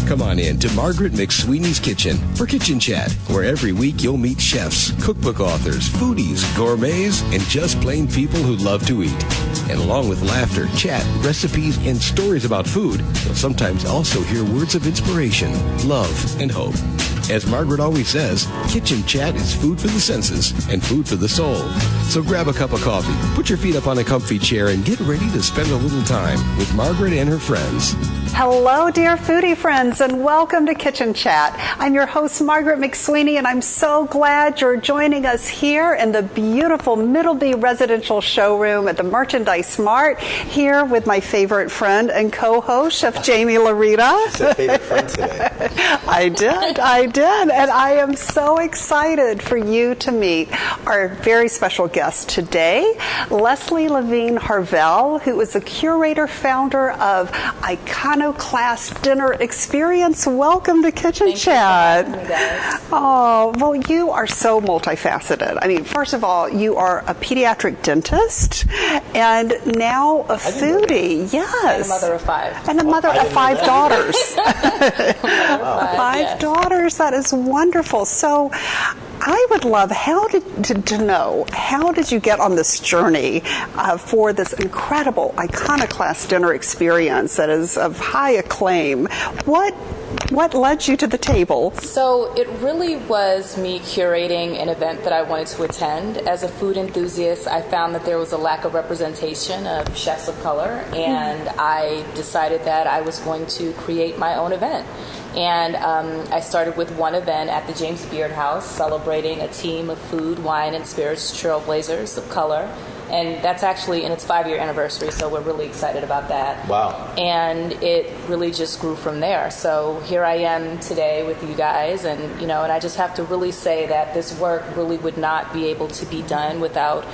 Come on in to Margaret McSweeney's Kitchen for Kitchen Chat, where every week you'll meet chefs, cookbook authors, foodies, gourmets, and just plain people who love to eat. And along with laughter, chat, recipes, and stories about food, you'll sometimes also hear words of inspiration, love, and hope. As Margaret always says, Kitchen Chat is food for the senses and food for the soul. So grab a cup of coffee, put your feet up on a comfy chair, and get ready to spend a little time with Margaret and her friends. Hello, dear foodie friends, and welcome to Kitchen Chat. I'm your host, Margaret McSweeney, and I'm so glad you're joining us here in the beautiful Middleby Residential Showroom at the Merchandise Mart, here with my favorite friend and co-host, Chef Jamie Larita. She said favorite friend today. I did, and I am so excited for you to meet our very special guest today, Lezli Levene Harvell, who is the curator, founder of Iconoclast Dinner Experience. Welcome to Kitchen Chat. Thank you guys. Oh, well, you are so multifaceted. I mean, first of all, you are a pediatric dentist and now a foodie. Yes. And a mother of 5. And a mother of 5 daughters. Wow. 5 daughters. That is wonderful. So I would love to know, how did you get on this journey for this incredible Iconoclast dinner experience that is of high acclaim? What led you to the table? So it really was me curating an event that I wanted to attend. As a food enthusiast, I found that there was a lack of representation of chefs of color, and I decided that I was going to create my own event. And I started with one event at the James Beard House, celebrating a team of food, wine, and spirits trailblazers of color. And that's actually in its 5-year anniversary, so we're really excited about that. Wow. And it really just grew from there. So here I am today with you guys, and and I just have to really say that this work really would not be able to be done without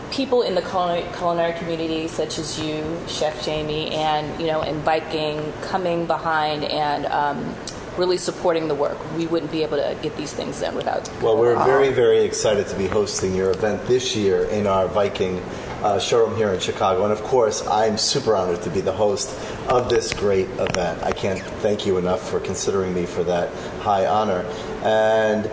people in the culinary community, such as you, Chef Jamie, and Viking coming behind and really supporting the work. We wouldn't be able to get these things done without. Well, we're very, very excited to be hosting your event this year in our Viking showroom here in Chicago. And of course, I'm super honored to be the host of this great event. I can't thank you enough for considering me for that high honor. And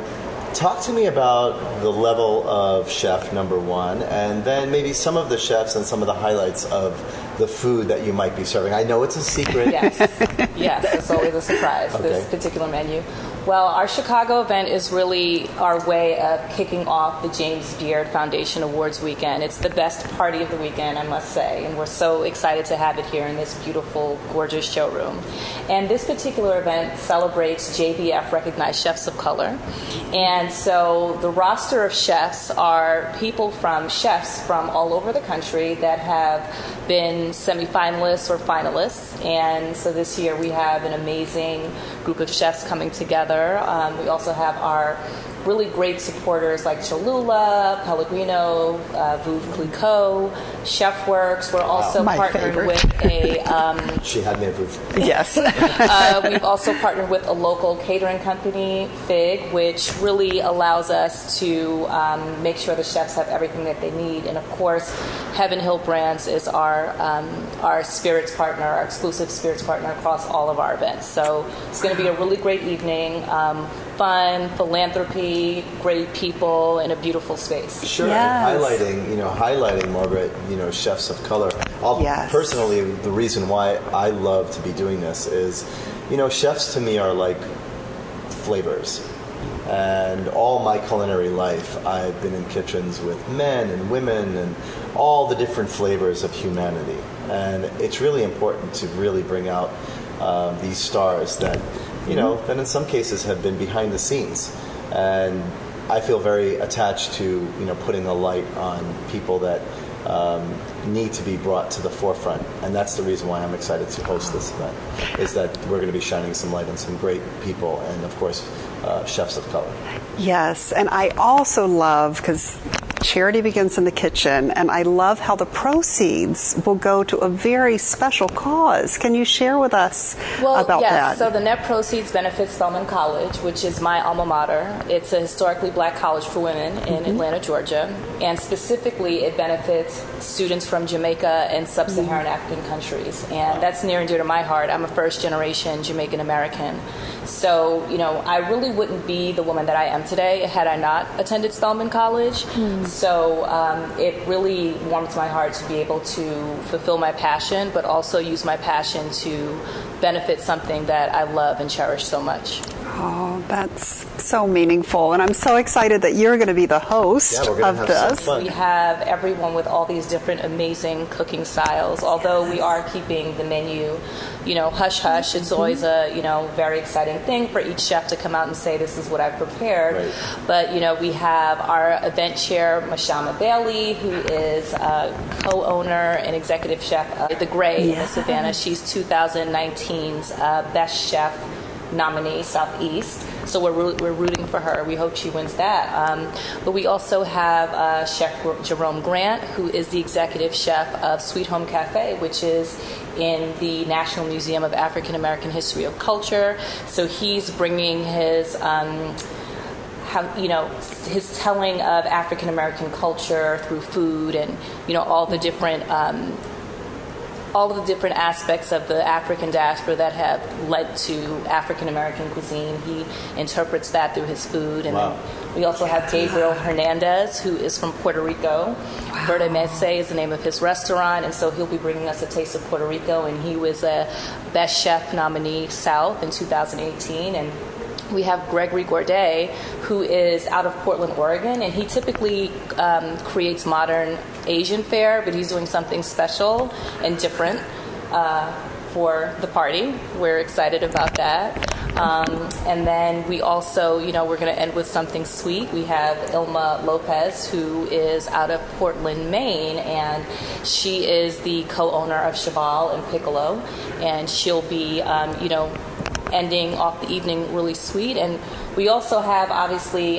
talk to me about the level of chef, number one, and then maybe some of the chefs and some of the highlights of the food that you might be serving. I know it's a secret. Yes, it's always a surprise, Okay. This particular menu. Well, our Chicago event is really our way of kicking off the James Beard Foundation Awards weekend. It's the best party of the weekend, I must say, and we're so excited to have it here in this beautiful, gorgeous showroom. And this particular event celebrates JBF recognized chefs of color. And so the roster of chefs are chefs from all over the country that have been semifinalists or finalists. And so this year we have an amazing group of chefs coming together. We also have our really great supporters like Cholula, Pellegrino, Veuve Clicquot, Chefworks. We're also partnered with a... She had me at Veuve. Yes. We've also partnered with a local catering company, Fig, which really allows us to make sure the chefs have everything that they need. And of course, Heaven Hill Brands is our spirits partner, our exclusive spirits partner across all of our events. So it's going to be a really great evening. Fun, philanthropy, great people, and a beautiful space. Sure, Yes. and highlighting Margaret, chefs of color. Yes. Personally, the reason why I love to be doing this is, chefs to me are like flavors. And all my culinary life, I've been in kitchens with men and women and all the different flavors of humanity. And it's really important to really bring out these stars that, that in some cases have been behind the scenes. And I feel very attached to, putting a light on people that need to be brought to the forefront. And that's the reason why I'm excited to host this event, is that we're going to be shining some light on some great people and, of course, chefs of color. Yes, and I also love, because Charity Begins in the Kitchen, and I love how the proceeds will go to a very special cause. Can you share with us about that? So the net proceeds benefit Spelman College, which is my alma mater. It's a historically black college for women in Atlanta, Georgia, and specifically it benefits students from Jamaica and sub-Saharan African countries, and that's near and dear to my heart. I'm a first-generation Jamaican American. So, I really wouldn't be the woman that I am today had I not attended Spelman College. So it really warms my heart to be able to fulfill my passion, but also use my passion to benefit something that I love and cherish so much. Oh, that's so meaningful. And I'm so excited that you're going to be the host of this. We have everyone with all these different amazing cooking styles. Although we are keeping the menu, hush-hush. It's always a, very exciting thing for each chef to come out and say, this is what I've prepared. Right. But, we have our event chair, Mashama Bailey, who is a co-owner and executive chef of The Gray in Savannah. She's 2019's Best Chef nominee, Southeast. So we're rooting for her. We hope she wins that. But we also have Chef Jerome Grant, who is the executive chef of Sweet Home Cafe, which is in the National Museum of African American History of Culture. So he's bringing his his telling of African American culture through food and all the different aspects of the African diaspora that have led to African American cuisine. He interprets that through his food. And then we also have Gabriel Hernandez, who is from Puerto Rico. Verde Mese is the name of his restaurant, and so he'll be bringing us a taste of Puerto Rico. And he was a Best Chef nominee South in 2018. And we have Gregory Gourdet, who is out of Portland, Oregon, and he typically creates modern Asian fare, but he's doing something special and different for the party. We're excited about that. And then we also, we're going to end with something sweet. We have Ilma Lopez, who is out of Portland, Maine, and she is the co-owner of Cheval and Piccolo, and she'll be, ending off the evening really sweet. And we also have, obviously,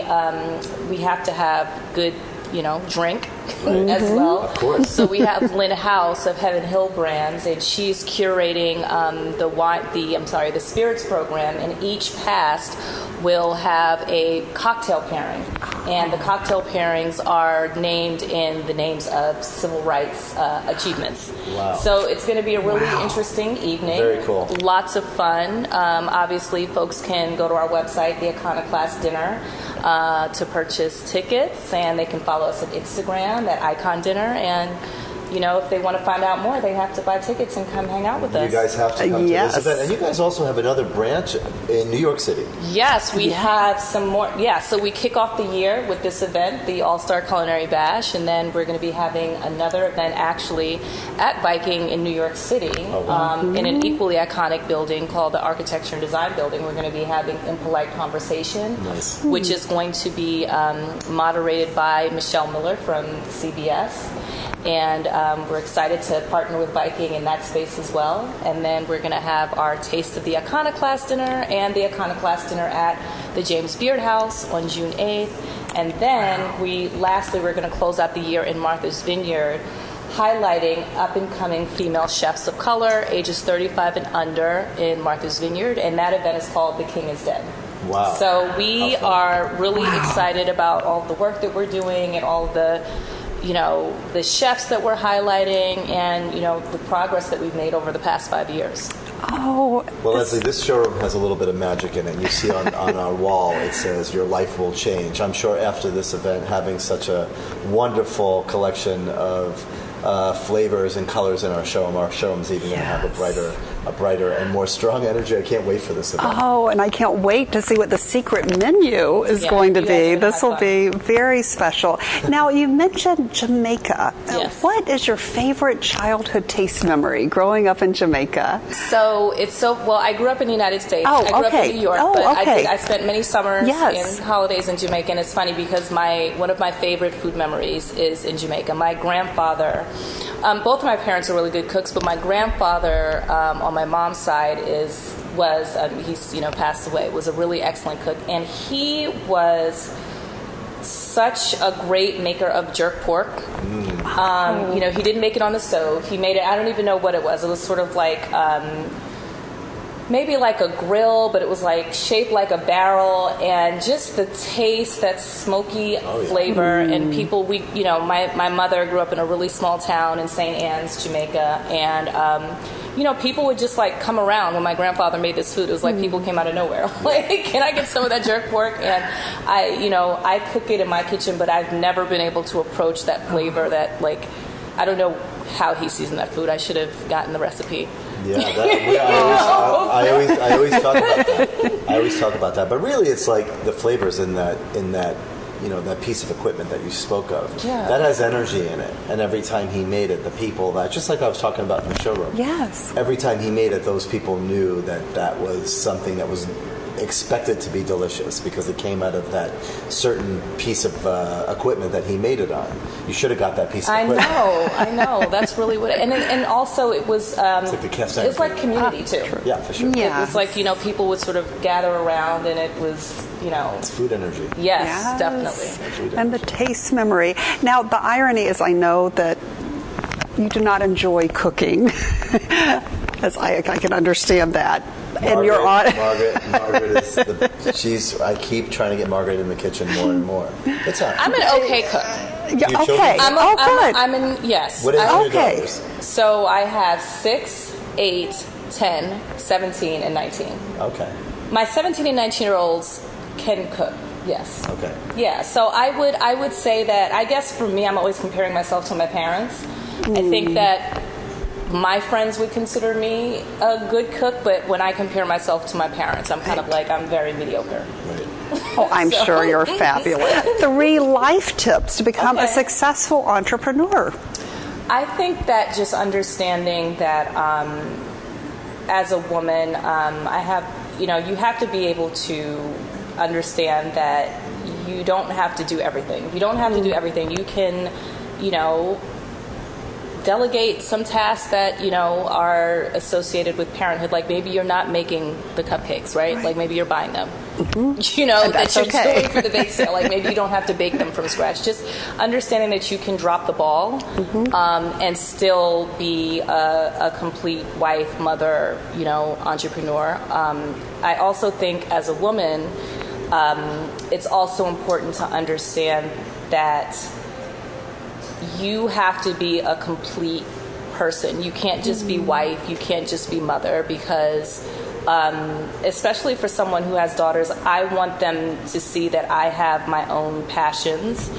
we have to have good, drink as well. Of course. So we have Lynn House of Heaven Hill Brands, and she's curating the spirits program, and each past will have a cocktail pairing. And the cocktail pairings are named in the names of civil rights achievements. Wow. So it's going to be a really interesting evening. Very cool. Lots of fun. Obviously, folks can go to our website, the Iconoclast Dinner, to purchase tickets, and they can follow us on Instagram at Icon Dinner. And if they want to find out more, they have to buy tickets and come hang out with us. You guys have to come to this event. And you guys also have another branch in New York City. Yes, we have some more. Yeah, so we kick off the year with this event, the All-Star Culinary Bash, and then we're going to be having another event actually at Viking in New York City in an equally iconic building called the Architecture and Design Building. We're going to be having Impolite Conversation, which is going to be moderated by Michelle Miller from CBS. And we're excited to partner with Viking in that space as well. And then we're going to have our Taste of the Iconoclast Dinner and the Iconoclast Dinner at the James Beard House on June 8th. And then we're going to close out the year in Martha's Vineyard, highlighting up-and-coming female chefs of color, ages 35 and under in Martha's Vineyard. And that event is called The King is Dead. Wow. So we are really excited about all the work that we're doing and all the the chefs that we're highlighting and, the progress that we've made over the past 5 years. Oh. Well, Lezli, this showroom has a little bit of magic in it. You see on our wall, it says, your life will change. I'm sure after this event, having such a wonderful collection of flavors and colors in our showroom's even going to have a brighter and more strong energy. I can't wait for this event. Oh, and I can't wait to see what the secret menu is going to be. This will be very special. Now, you mentioned Jamaica. Yes. What is your favorite childhood taste memory growing up in Jamaica? So I grew up in the United States. Oh, I grew up in New York, but okay. I spent many summers and holidays in Jamaica, and it's funny because one of my favorite food memories is in Jamaica. My grandfather, both of my parents are really good cooks, but my grandfather on my mom's side he's passed away, was a really excellent cook, and he was such a great maker of jerk pork. You know, he didn't make it on the stove. He made it, I don't even know what it was. It was sort of like maybe like a grill, but it was like shaped like a barrel, and just the taste, that smoky flavor. And people, you know, my mother grew up in a really small town in St. Anne's, Jamaica, and you know, people would just like come around when my grandfather made this food. It was like people came out of nowhere. Like, can I get some of that jerk pork? And I cook it in my kitchen, but I've never been able to approach that flavor. That, like, I don't know how he seasoned that food. I should have gotten the recipe. Yeah, I always talk about that. I always talk about that. But really, it's like the flavors in that you know, that piece of equipment that you spoke of. Yeah. That has energy in it. And every time he made it, the people that, just like I was talking about in the showroom. Yes. Every time he made it, those people knew that that was something that was expected to be delicious because it came out of that certain piece of equipment that he made it on. You should have got that piece of equipment. I know. That's really what. And also it was. It's like the cast iron. It's like community too. Yeah, for sure. Yeah. It was like, you know, people would sort of gather around, and it was, you know. It's food energy. Yes, definitely. And the taste memory. Now, the irony is, I know that you do not enjoy cooking, as I can understand that. And you're on. Margaret is I keep trying to get Margaret in the kitchen more and more. It's not. I'm an okay cook. Yeah, okay. Good. I'm in. Yes. What are your Okay. daughters? So I have 6, 8, 10, 17, and 19. Okay. My 17 and 19-year-olds can cook. Yes. Okay. Yeah. So I would say that, I guess for me, I'm always comparing myself to my parents. I think that my friends would consider me a good cook, but when I compare myself to my parents, I'm kind of like, I'm very mediocre. Right. Oh, I'm sure you're fabulous. 3 life tips to become a successful entrepreneur. I think that just understanding that as a woman, you have to be able to understand that you don't have to do everything. You don't have to do everything. You can, delegate some tasks that, are associated with parenthood. Like maybe you're not making the cupcakes, right? Like maybe you're buying them. That you're doing for the bake sale. Like maybe you don't have to bake them from scratch. Just understanding that you can drop the ball and still be a complete wife, mother, entrepreneur. I also think as a woman, it's also important to understand that you have to be a complete person. You can't just be wife. You can't just be mother, because especially for someone who has daughters, I want them to see that I have my own passions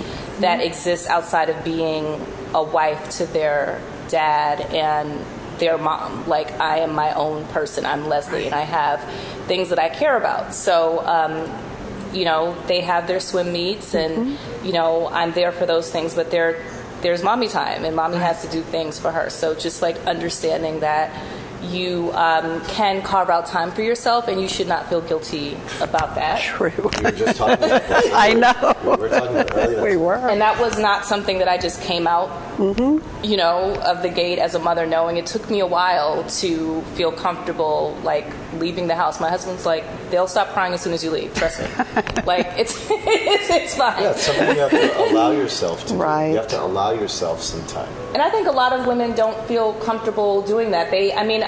that exist outside of being a wife to their dad and their mom. Like, I am my own person. I'm Lezli, and I have things that I care about. So, they have their swim meets, and, I'm there for those things, but there's mommy time, and mommy has to do things for her. So just like understanding that you can carve out time for yourself, and you should not feel guilty about that. True. We were just talking about that. I know. We were talking about it earlier. We were. And that was not something that I just came out, of the gate as a mother knowing. It took me a while to feel comfortable, like, leaving the house. My husband's like, they'll stop crying as soon as you leave. Trust me. Like, it's fine. Yeah, it's something you have to allow yourself to do. Right. You have to allow yourself some time. And I think a lot of women don't feel comfortable doing that.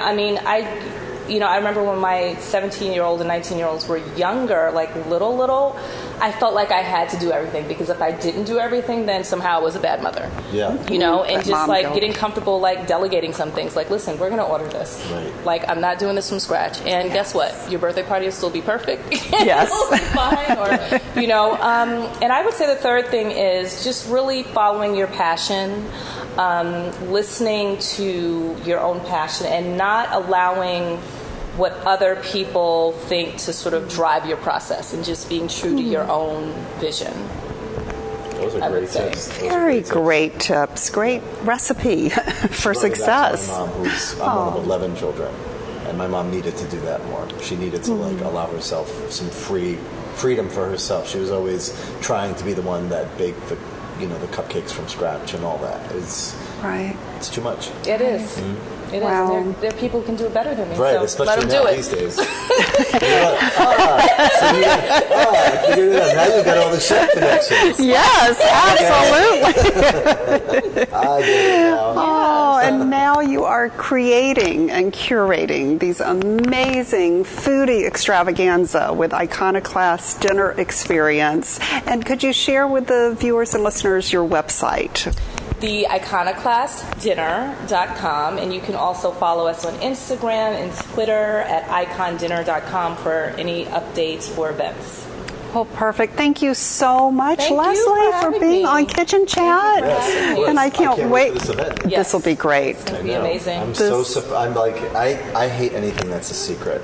I remember when my 17-year-old and 19-year-olds were younger, like little, I felt like I had to do everything, because if I didn't do everything, then somehow I was a bad mother. Yeah. And just like getting comfortable, like delegating some things. Like, listen, we're going to order this. Right. Like, I'm not doing this from scratch. And guess what? Your birthday party will still be perfect. Yes. It'll be fine. And I would say the third thing is just really following your passion. Listening to your own passion and not allowing what other people think to sort of drive your process, and just being true to your own vision. Those are great tips. Very great tips. Great recipe for success. My mom, I'm one of 11 children, and my mom needed to do that more. She needed to allow herself some freedom for herself. She was always trying to be the one that baked the cupcakes from scratch and all that. It's too much. It is. It is. Wow. There are people who can do it better than me. Right, so especially let them now do these it. days. I figured it out. Now you've got all the chef connections. Yes, absolutely. I get it now. Oh, and now you are creating and curating these amazing foodie extravaganza with Iconoclast dinner experience. And could you share with the viewers and listeners your website? The iconoclastdinner.com, and you can also follow us on Instagram and Twitter at icondinner.com for any updates for events. Oh, perfect. Thank you so much, Thank you Lezli, for having being me. on Kitchen Chat. Yes, of course. And I can't wait. For this event. Yes. This will be great. It's going to be amazing. I'm like, I hate anything that's a secret.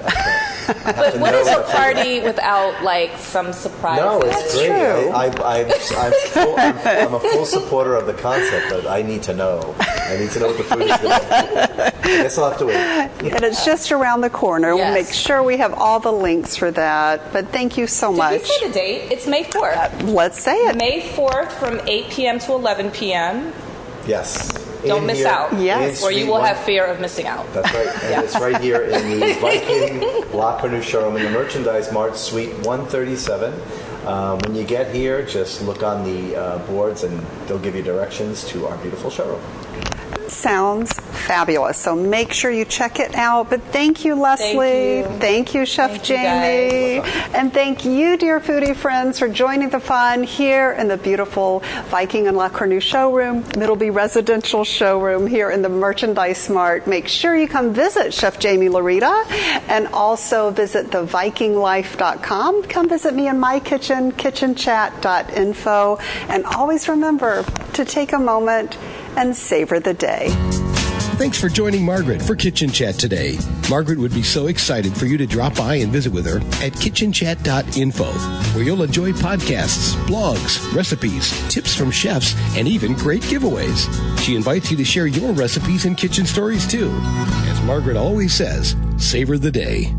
But what is a party without like some surprises? No, it's great. true. I'm a full supporter of the concept, but I need to know. I need to know what the food is going to be. I guess I'll have to wait. And it's just around the corner. We'll Yes. make sure we have all the links for that. But thank you so Did much. we say the date? It's May 4th. Let's say it. May 4th from 8 p.m. to 11 p.m. Yes. Don't In miss here, out. Yes. in Or you Suite will one- have fear of missing out. That's right. And it's right here in the Viking La Cornue showroom in the Merchandise Mart, Suite 137. When you get here, just look on the boards and they'll give you directions to our beautiful showroom. Sounds fabulous. So make sure you check it out. But thank you, Lezli. Thank you, Chef Thank you, Jamie. And thank you, dear foodie friends, for joining the fun here in the beautiful Viking and La Cornue showroom, Middleby Residential showroom here in the Merchandise Mart. Make sure you come visit Chef Jamie Larita and also visit thevikinglife.com. Come visit me in my kitchen, kitchenchat.info. And always remember to take a moment and savor the day. Thanks for joining Margaret for Kitchen Chat today. Margaret would be so excited for you to drop by and visit with her at kitchenchat.info, where you'll enjoy podcasts, blogs, recipes, tips from chefs, and even great giveaways. She invites you to share your recipes and kitchen stories too. As Margaret always says, savor the day.